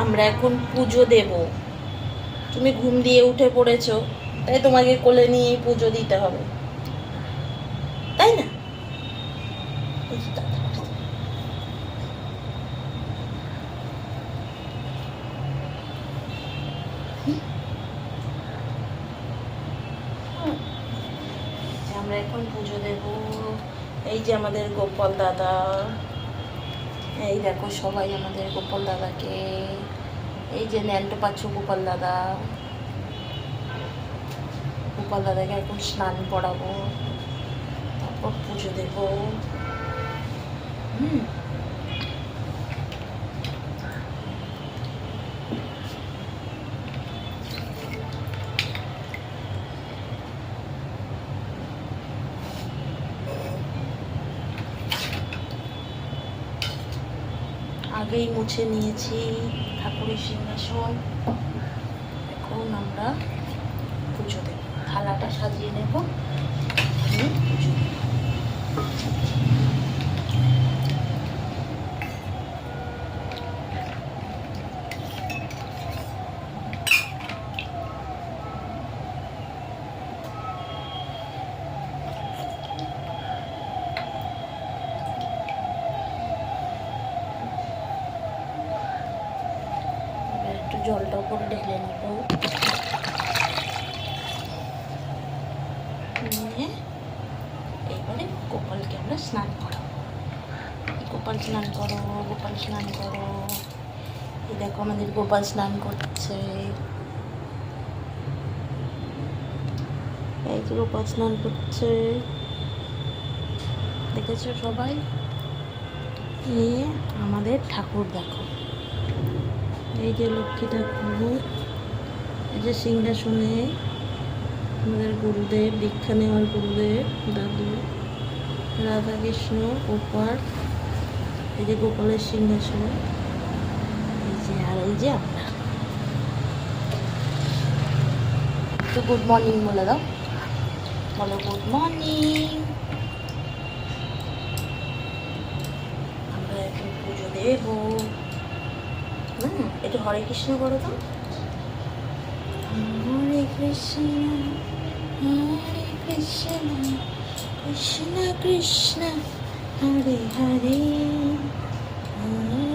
আমরা এখন পুজো দেব। তুমি ঘুম দিয়ে উঠে পড়েছো, তাই তোমাকে কোলে নিয়েই পুজো দিতে হবে, তাই না? আমরা এখন পুজো দেব। এই যে আমাদের গোপাল দাদা, এই দেখো সবাই আমাদের গোপাল দাদাকে, এই যে ন্যান্টো পাচ্ছ গোপাল দাদা। গোপাল দাদাকে এখন স্নান করাবো, তারপর পুজো দেব। আগেই মুছে নিয়েছি ঠাকুরের সিংহাসন। এখন আমরা পুজো দেব, থালাটা সাজিয়ে নেব, পুজো দেব। একটু জলটা উপরে ঢেলে নেব, নিয়ে এইবারে গোপালকে আমরা স্নান করাবো। গোপাল স্নান করো, গোপাল স্নান করো। এই দেখো আমাদের গোপাল স্নান করছে, এই যে গোপাল স্নান করছে, দেখেছো সবাই? এই আমাদের ঠাকুর দেখো, এই যে লক্ষ্মী ঠাকুর, এই যে সিংহাসনে আমাদের গুরুদেব, দীক্ষা নেওয়ার গুরুদেব দাদু রাধাকৃষ্ণ, গোপাল, এই যে গোপালের সিংহাসন, এই যে, আর এই যে আমরা। তো গুড মর্নিং বলে দাও, বলো গুড মর্নিং। আমরা এখন পুজো দেব। একটু হরে কৃষ্ণ করো তো। হরে কৃষ্ণ হরে কৃষ্ণ কৃষ্ণ কৃষ্ণ হরে হরে হরে